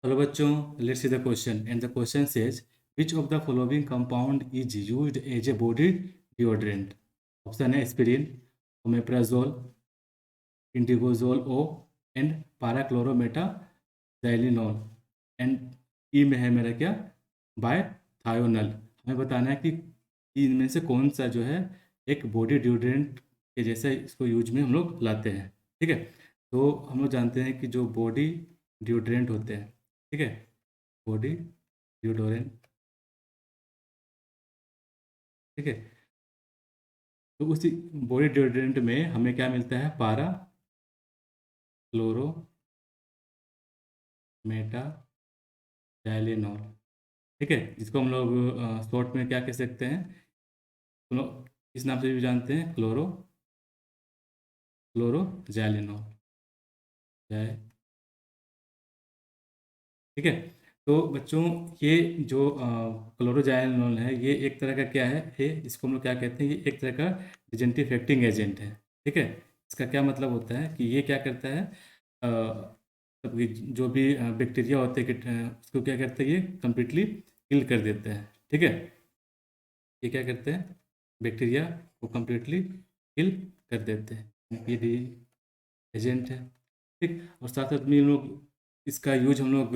Hello बच्चों, let's see the question and the question says which of the following compound is used as a body deodorant. Option है aspirin, omeprazole, indigosol O and parachlorometaxylenol and E में है मेरा क्या बायथायोनल। हमें बताना है कि इनमें से कौन सा जो है एक बॉडी डिओड्रेंट के जैसा इसको यूज में हम लोग लाते हैं। ठीक है, तो हम लोग जानते हैं कि जो बॉडी डिओड्रेंट होते हैं, ठीक है, बॉडी डिओडोरेंट, ठीक है, तो उसी बॉडी डिओड्रेंट में हमें क्या मिलता है पारा क्लोरो मेटा डायलिनॉल। ठीक है, जिसको हम लोग शॉर्ट में क्या कह सकते हैं, इस नाम से भी जानते हैं क्लोरो जैलिनॉल। ठीक है, तो बच्चों ये जो क्लोरोजाइलिनॉल है ये एक तरह का क्या है, ये इसको हम लोग क्या कहते हैं, ये एक तरह का डिजेंटिफेक्टिंग एजेंट है। ठीक है, इसका क्या मतलब होता है कि ये क्या करता है, मतलब कि जो भी बैक्टीरिया होते हैं उसको क्या करते हैं, ये कम्प्लीटली किल कर देते हैं। ठीक है, ये क्या करते हैं, बैक्टीरिया को कम्प्लीटली किल कर देते हैं, ये एजेंट है। ठीक, और साथ साथ में हम लोग इसका यूज हम लोग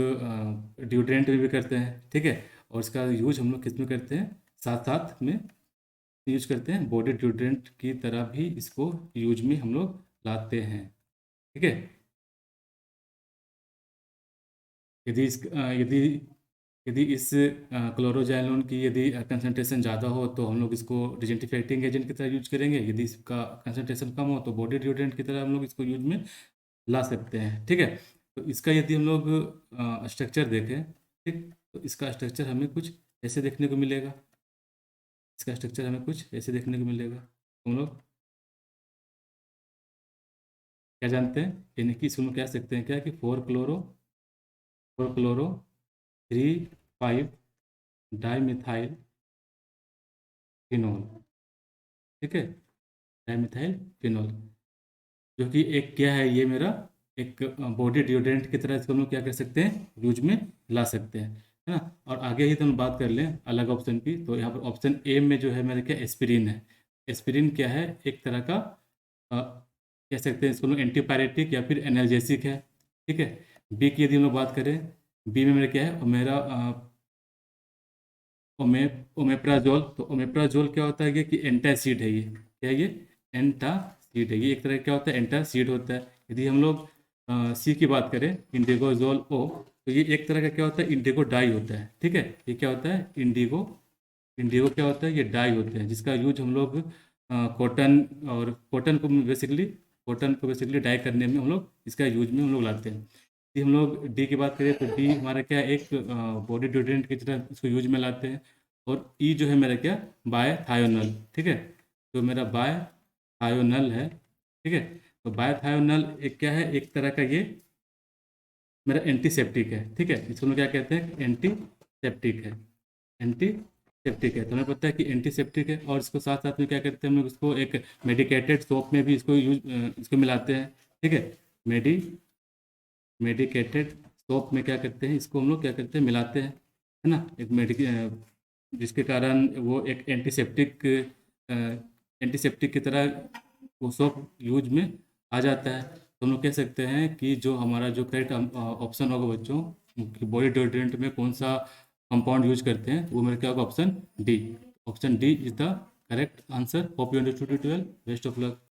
डिओड्रेंट में भी करते हैं। ठीक है, और इसका यूज हम लोग किस में करते हैं, साथ साथ में यूज करते हैं बॉडी डिओड्रेंट की तरह भी इसको यूज में हम लोग लाते हैं। ठीक है, यदि यदि यदि इस क्लोरोजाइलोन की यदि कंसनट्रेशन ज़्यादा हो तो हम लोग इसको डिजेंटिफिकेटिंग एजेंट की तरह यूज करेंगे, यदि इसका कंसनट्रेशन कम हो तो बॉडी डिओड्रेंट की तरह हम लोग इसको यूज में ला सकते हैं। ठीक है, तो इसका यदि हम लोग स्ट्रक्चर देखें, ठीक, तो इसका स्ट्रक्चर हमें कुछ ऐसे देखने को मिलेगा, इसका स्ट्रक्चर हमें कुछ ऐसे देखने को मिलेगा। हम लोग क्या जानते हैं, यानी कि इसको हम लोग कह सकते हैं क्या कि फोर क्लोरो 3 5 डाईमिथाइल फिनोल। ठीक है, डाईमिथाइल फिनोल, जो कि एक क्या है, ये मेरा एक बॉडी डिओड्रेंट की तरह इसको हम लोग क्या कर सकते हैं, यूज में ला सकते हैं, है ना। और आगे ही तो हम बात कर लें अलग ऑप्शन की, तो यहाँ पर ऑप्शन ए में जो है मेरा क्या एस्पिरिन है। एस्पिरिन क्या है, एक तरह का कह सकते हैं इसको लोग एंटीपायरेटिक या फिर एनाल्जेसिक है। ठीक है, बी की यदि हम लोग बात करें, बी में मेरा क्या है, मेरा ओमेप्राजोल। तो ओमेप्राजोल क्या होता है कि एंटासिड है, ये क्या है, ये एंटासिड है, ये एक तरह का क्या होता है, एंटासिड होता है। यदि हम लोग सी की बात करें, इंडिगोजोल ओ, तो ये एक तरह का क्या होता है, इंडिगो डाई होता है। ठीक है, ये क्या होता है, इंडिगो इंडिगो क्या होता है, ये डाई होते हैं, जिसका यूज हम लोग कॉटन और कॉटन को बेसिकली डाई करने में हम लोग इसका यूज में हम लोग लाते हैं। यदि हम लोग डी की बात करें तो डी हमारा क्या है, एक बॉडी डिओड्रेंट की तरह इसको यूज में लाते हैं। और ई जो है मेरा क्या, बायथायोनल। ठीक है, जो मेरा बायथायोनल है, ठीक है, तो बायथायोनल एक क्या है, एक तरह का ये मेरा एंटीसेप्टिक है। ठीक है, इसको हम क्या कहते हैं, एंटीसेप्टिक है, एंटीसेप्टिक है। तो हमें पता है कि एंटीसेप्टिक है, और इसको साथ साथ में क्या करते हैं हम लोग, इसको एक मेडिकेटेड सोप में भी इसको मिलाते हैं। ठीक है, मेडी मेडिकेटेड सोप में क्या करते हैं, इसको हम लोग क्या करते हैं, मिलाते हैं, है ना, एक जिसके कारण वो एक एंटीसेप्टिक की तरह वो सोप यूज में आ जाता है। तो हम लोग कह सकते हैं कि जो हमारा जो करेक्ट ऑप्शन होगा बच्चों, कि बॉडी डिओड्रेंट में कौन सा कंपाउंड यूज करते हैं, वो मेरे क्या होगा, option D. Option D is the correct answer. Hope you understood it well. Best of luck.